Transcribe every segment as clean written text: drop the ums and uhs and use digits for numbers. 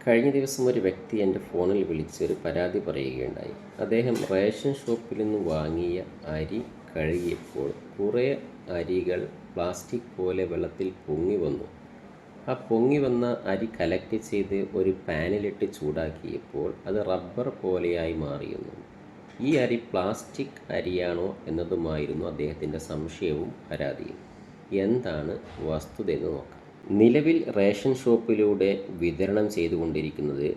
കഴിഞ്ഞ ദിവസം ഒരു വ്യക്തി എൻ്റെ ഫോണിൽ വിളിച്ച് ഒരു പരാതി പറയുകയുണ്ടായി. അദ്ദേഹം റേഷൻ ഷോപ്പിൽ നിന്ന് വാങ്ങിയ അരി കഴുകിയപ്പോൾ കുറേ അരികൾ പ്ലാസ്റ്റിക് പോലെ വെള്ളത്തിൽ പൊങ്ങി വന്നു. ആ പൊങ്ങി വന്ന അരി കളക്ട് ചെയ്ത് ഒരു പാനിലിട്ട് ചൂടാക്കിയപ്പോൾ അത് റബ്ബർ പോലെയായി മാറിയെന്നു. ഈ അരി പ്ലാസ്റ്റിക് അരിയാണോ എന്നതുമായിരുന്നു അദ്ദേഹത്തിൻ്റെ സംശയവും പരാതിയും. എന്താണ് വസ്തുതയെന്ന് നോക്കാം. നിലവിൽ റേഷൻ ഷോപ്പിലൂടെ വിതരണം ചെയ്തുകൊണ്ടിരിക്കുന്നത്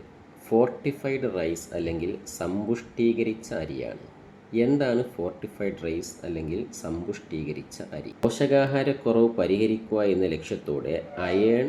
ഫോർട്ടിഫൈഡ് റൈസ് അല്ലെങ്കിൽ സമ്പുഷ്ടീകരിച്ച അരിയാണ്. എന്താണ് ഫോർട്ടിഫൈഡ് റൈസ് അല്ലെങ്കിൽ സമ്പുഷ്ടീകരിച്ച അരി? പോഷകാഹാരക്കുറവ് പരിഹരിക്കുക എന്ന ലക്ഷ്യത്തോടെ iron,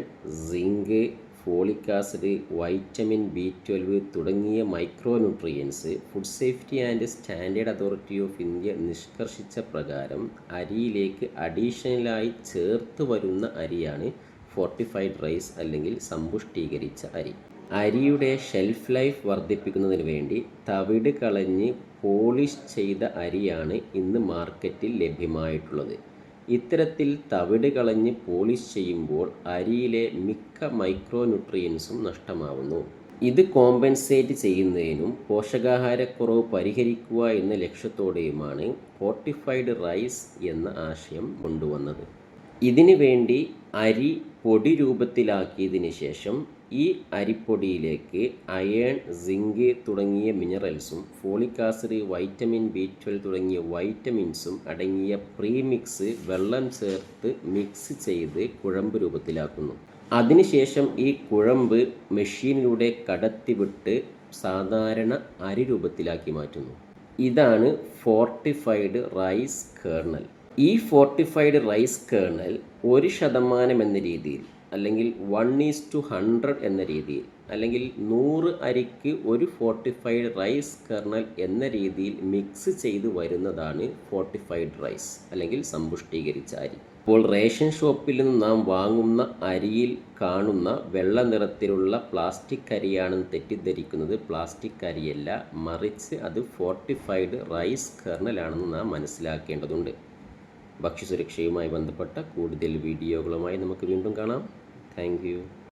zinc, folic acid, vitamin B12 തുടങ്ങിയ micronutrients food safety and standard authority of India നിഷ്കർഷിച്ച പ്രകാരം അരിയിലേക്ക് അഡീഷണലായി ചേർത്ത് വരുന്ന അരിയാണ് ഫോർട്ടിഫൈഡ് റൈസ് അല്ലെങ്കിൽ സമ്പുഷ്ടീകരിച്ച അരി. അരിയുടെ ഷെൽഫ് ലൈഫ് വർദ്ധിപ്പിക്കുന്നതിന് വേണ്ടി തവിട് കളഞ്ഞ് പോളിഷ് ചെയ്ത അരിയാണ് ഇന്ന് മാർക്കറ്റിൽ ലഭ്യമായിട്ടുള്ളത്. ഇത്തരത്തിൽ തവിട് കളഞ്ഞ് പോളിഷ് ചെയ്യുമ്പോൾ അരിയിലെ മിക്ക മൈക്രോന്യൂട്രിയൻസും നഷ്ടമാവുന്നു. ഇത് കോമ്പൻസേറ്റ് ചെയ്യുന്നതിനും പോഷകാഹാരക്കുറവ് പരിഹരിക്കുക എന്ന ലക്ഷ്യത്തോടെയുമാണ് ഫോർട്ടിഫൈഡ് റൈസ് എന്ന ആശയം കൊണ്ടുവന്നത്. ഇതിനു വേണ്ടി അരി പൊടി രൂപത്തിലാക്കിയതിന് ശേഷം ഈ അരിപ്പൊടിയിലേക്ക് അയേൺ, സിങ്ക് തുടങ്ങിയ മിനറൽസും ഫോളിക് ആസിഡ്, വൈറ്റമിൻ B12 തുടങ്ങിയ വൈറ്റമിൻസും അടങ്ങിയ പ്രീമിക്സ് വെള്ളം ചേർത്ത് മിക്സ് ചെയ്ത് കുഴമ്പ് രൂപത്തിലാക്കുന്നു. അതിനുശേഷം ഈ കുഴമ്പ് മെഷീനിലൂടെ കടത്തിവിട്ട് സാധാരണ അരി രൂപത്തിലാക്കി മാറ്റുന്നു. ഇതാണ് ഫോർട്ടിഫൈഡ് റൈസ് കേർണൽ. ഈ ഫോർട്ടിഫൈഡ് റൈസ് കേർണൽ 1% എന്ന രീതിയിൽ, അല്ലെങ്കിൽ 1:100 എന്ന രീതിയിൽ, അല്ലെങ്കിൽ 100 അരിക്ക് ഒരു ഫോർട്ടിഫൈഡ് റൈസ് കേർണൽ എന്ന രീതിയിൽ മിക്സ് ചെയ്ത് വരുന്നതാണ് ഫോർട്ടിഫൈഡ് റൈസ് അല്ലെങ്കിൽ സമ്പുഷ്ടീകരിച്ച അരി. ഇപ്പോൾ റേഷൻ ഷോപ്പിൽ നിന്ന് നാം വാങ്ങുന്ന അരിയിൽ കാണുന്ന വെള്ള നിറത്തിലുള്ള പ്ലാസ്റ്റിക് അരിയാണെന്ന് തെറ്റിദ്ധരിക്കുന്നത് പ്ലാസ്റ്റിക് അരിയല്ല, മറിച്ച് അത് ഫോർട്ടിഫൈഡ് റൈസ് കേർണലാണെന്ന് നാം മനസ്സിലാക്കേണ്ടതുണ്ട്. ഭക്ഷ്യസുരക്ഷയുമായി ബന്ധപ്പെട്ട കൂടുതൽ വീഡിയോകളുമായി നമുക്ക് വീണ്ടും കാണാം. Thank you.